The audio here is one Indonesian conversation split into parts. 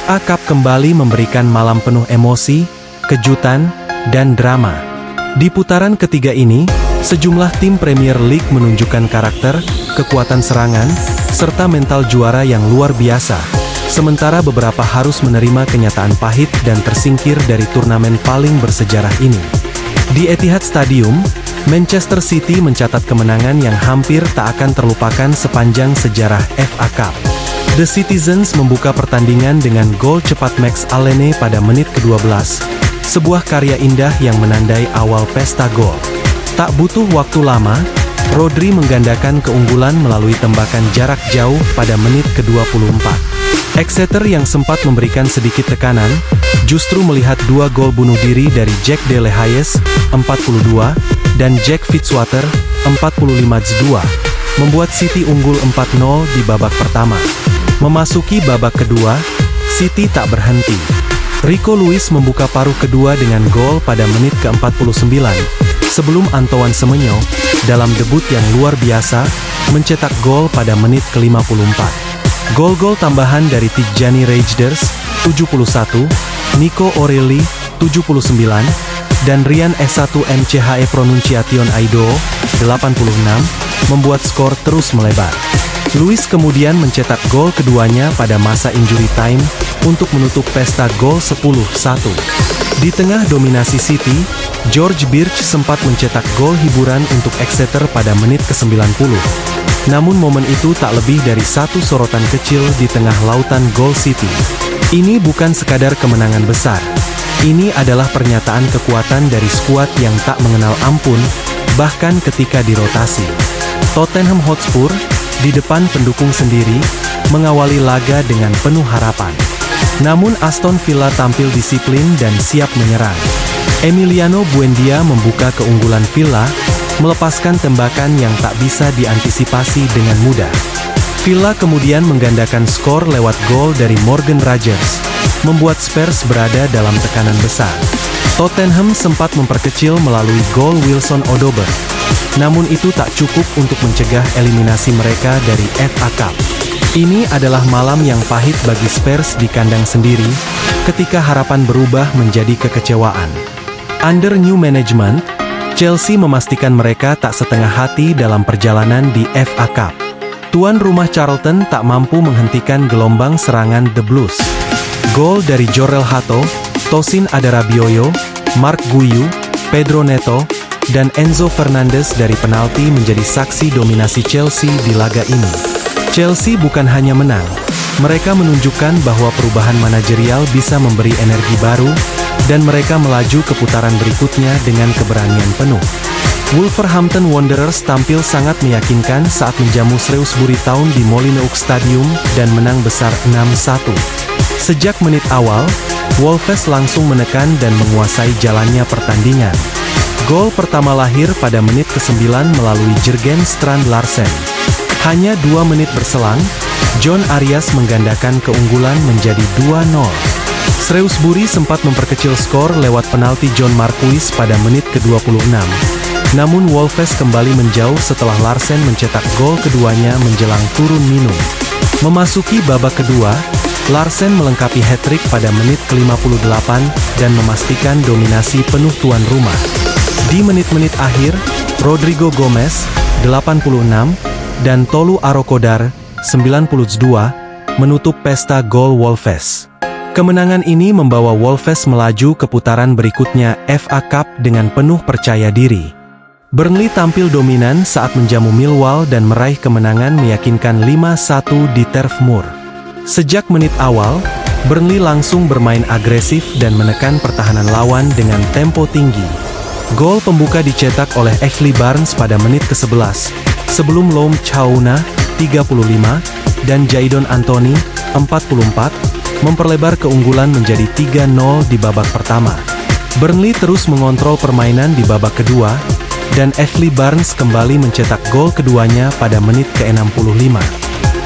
FA Cup kembali memberikan malam penuh emosi, kejutan, dan drama. Di putaran ketiga ini, sejumlah tim Premier League menunjukkan karakter, kekuatan serangan, serta mental juara yang luar biasa. Sementara beberapa harus menerima kenyataan pahit dan tersingkir dari turnamen paling bersejarah ini. Di Etihad Stadium, Manchester City mencatat kemenangan yang hampir tak akan terlupakan sepanjang sejarah FA Cup. The Citizens membuka pertandingan dengan gol cepat Max Allen pada menit ke-12, sebuah karya indah yang menandai awal pesta gol. Tak butuh waktu lama, Rodri menggandakan keunggulan melalui tembakan jarak jauh pada menit ke-24. Exeter yang sempat memberikan sedikit tekanan, justru melihat dua gol bunuh diri dari Jack Dele Hayes, 42, dan Jack Fitzwater, 45-2, membuat City unggul 4-0 di babak pertama. Memasuki babak kedua, City tak berhenti. Rico Lewis membuka paruh kedua dengan gol pada menit ke-49, sebelum Antoine Semenyo, dalam debut yang luar biasa, mencetak gol pada menit ke-54. Gol-gol tambahan dari Tijjani Reijnders, 71, Nico O'Reilly, 79, dan Rian S1 MCHE Pronunciation Aido, 86, membuat skor terus melebar. Lewis kemudian mencetak gol keduanya pada masa injury time, untuk menutup pesta gol 10-1. Di tengah dominasi City, George Birch sempat mencetak gol hiburan untuk Exeter pada menit ke-90. Namun momen itu tak lebih dari satu sorotan kecil di tengah lautan gol City. Ini bukan sekadar kemenangan besar. Ini adalah pernyataan kekuatan dari skuad yang tak mengenal ampun, bahkan ketika dirotasi. Tottenham Hotspur, di depan pendukung sendiri, mengawali laga dengan penuh harapan. Namun Aston Villa tampil disiplin dan siap menyerang. Emiliano Buendia membuka keunggulan Villa, melepaskan tembakan yang tak bisa diantisipasi dengan mudah. Villa kemudian menggandakan skor lewat gol dari Morgan Rogers, membuat Spurs berada dalam tekanan besar. Tottenham sempat memperkecil melalui gol Wilson Odobert. Namun itu tak cukup untuk mencegah eliminasi mereka dari FA Cup. Ini adalah malam yang pahit bagi Spurs di kandang sendiri, ketika harapan berubah menjadi kekecewaan. Under new management, Chelsea memastikan mereka tak setengah hati dalam perjalanan di FA Cup. Tuan rumah Charlton tak mampu menghentikan gelombang serangan The Blues. Gol dari Jorel Hato, Tosin Adarabioyo, Mark Guiu, Pedro Neto, dan Enzo Fernandez dari penalti menjadi saksi dominasi Chelsea di laga ini. Chelsea bukan hanya menang, mereka menunjukkan bahwa perubahan manajerial bisa memberi energi baru, dan mereka melaju ke putaran berikutnya dengan keberanian penuh. Wolverhampton Wanderers tampil sangat meyakinkan saat menjamu Shrewsbury Town di Molineux Stadium dan menang besar 6-1. Sejak menit awal, Wolves langsung menekan dan menguasai jalannya pertandingan. Gol pertama lahir pada menit ke-9 melalui Jurgen Strand Larsen. Hanya 2 menit berselang, John Arias menggandakan keunggulan menjadi 2-0. Shrewsbury sempat memperkecil skor lewat penalti John Marquis pada menit ke-26. Namun Wolves kembali menjauh setelah Larsen mencetak gol keduanya menjelang turun minum. Memasuki babak kedua, Larsen melengkapi hat-trick pada menit ke-58 dan memastikan dominasi penuh tuan rumah. Di menit-menit akhir, Rodrigo Gomez, 86, dan Tolu Arokodar, 92, menutup pesta gol Wolves. Kemenangan ini membawa Wolves melaju ke putaran berikutnya FA Cup dengan penuh percaya diri. Burnley tampil dominan saat menjamu Millwall dan meraih kemenangan meyakinkan 5-1 di Turf Moor. Sejak menit awal, Burnley langsung bermain agresif dan menekan pertahanan lawan dengan tempo tinggi. Gol pembuka dicetak oleh Ashley Barnes pada menit ke-11, sebelum Loum Chauna, 35, dan Jadon Anthony, 44, memperlebar keunggulan menjadi 3-0 di babak pertama. Burnley terus mengontrol permainan di babak kedua, dan Ashley Barnes kembali mencetak gol keduanya pada menit ke-65.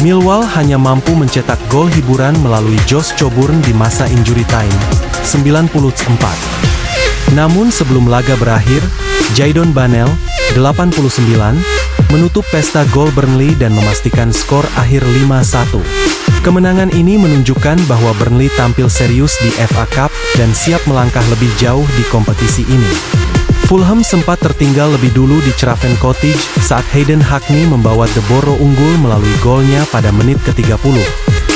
Millwall hanya mampu mencetak gol hiburan melalui Josh Coburn di masa injury time, 94. Namun sebelum laga berakhir, Jadon Banel, 89, menutup pesta gol Burnley dan memastikan skor akhir 5-1. Kemenangan ini menunjukkan bahwa Burnley tampil serius di FA Cup dan siap melangkah lebih jauh di kompetisi ini. Fulham sempat tertinggal lebih dulu di Craven Cottage saat Hayden Hackney membawa The Borough unggul melalui golnya pada menit ke-30,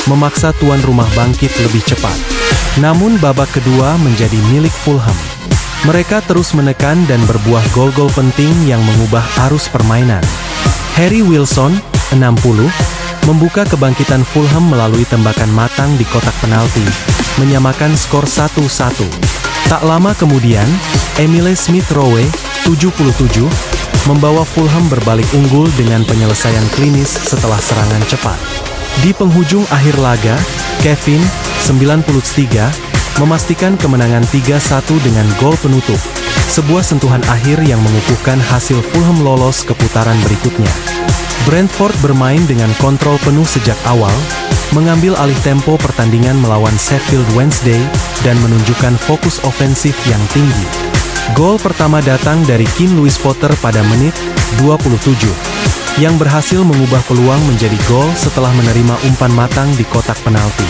memaksa tuan rumah bangkit lebih cepat. Namun babak kedua menjadi milik Fulham. Mereka terus menekan dan berbuah gol-gol penting yang mengubah arus permainan. Harry Wilson, 60, membuka kebangkitan Fulham melalui tembakan matang di kotak penalti, menyamakan skor 1-1. Tak lama kemudian, Emile Smith-Rowe, 77, membawa Fulham berbalik unggul dengan penyelesaian klinis setelah serangan cepat. Di penghujung akhir laga, Kevin, 93, memastikan kemenangan 3-1 dengan gol penutup, sebuah sentuhan akhir yang mengukuhkan hasil Fulham lolos ke putaran berikutnya. Brentford bermain dengan kontrol penuh sejak awal, mengambil alih tempo pertandingan melawan Sheffield Wednesday, dan menunjukkan fokus ofensif yang tinggi. Gol pertama datang dari Keane Lewis Potter pada menit 27, yang berhasil mengubah peluang menjadi gol setelah menerima umpan matang di kotak penalti.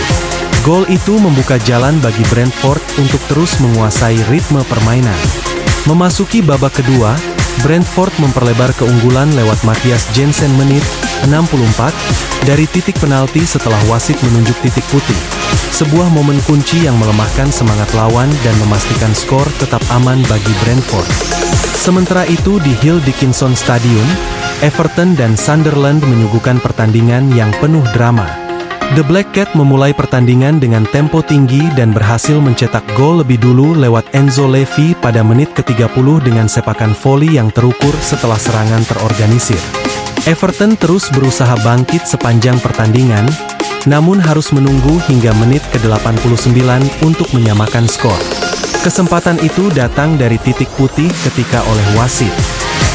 Gol itu membuka jalan bagi Brentford untuk terus menguasai ritme permainan. Memasuki babak kedua, Brentford memperlebar keunggulan lewat Matthias Jensen menit 64 dari titik penalti setelah wasit menunjuk titik putih. Sebuah momen kunci yang melemahkan semangat lawan dan memastikan skor tetap aman bagi Brentford. Sementara itu di Hill Dickinson Stadium, Everton dan Sunderland menyuguhkan pertandingan yang penuh drama. The Black Cat memulai pertandingan dengan tempo tinggi dan berhasil mencetak gol lebih dulu lewat Enzo Levy pada menit ke-30 dengan sepakan voli yang terukur setelah serangan terorganisir. Everton terus berusaha bangkit sepanjang pertandingan, namun harus menunggu hingga menit ke-89 untuk menyamakan skor. Kesempatan itu datang dari titik putih ketika oleh wasit.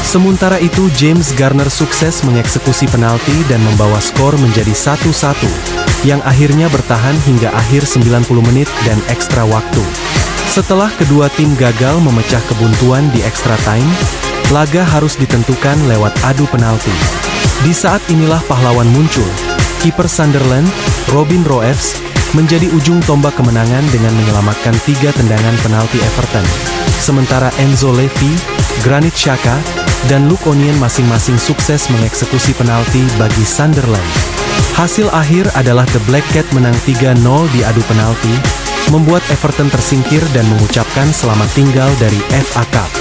Sementara itu James Garner sukses mengeksekusi penalti dan membawa skor menjadi 1-1, yang akhirnya bertahan hingga akhir 90 menit dan ekstra waktu. Setelah kedua tim gagal memecah kebuntuan di extra time, laga harus ditentukan lewat adu penalti. Di saat inilah pahlawan muncul. Kiper Sunderland, Robin Roefs, menjadi ujung tombak kemenangan dengan menyelamatkan 3 tendangan penalti Everton. Sementara Enzo Levy, Granit Xhaka, dan Luke O'Nien masing-masing sukses mengeksekusi penalti bagi Sunderland. Hasil akhir adalah The Black Cat menang 3-0 di adu penalti, membuat Everton tersingkir dan mengucapkan selamat tinggal dari FA Cup.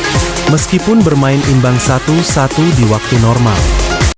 Meskipun bermain imbang 1-1 di waktu normal.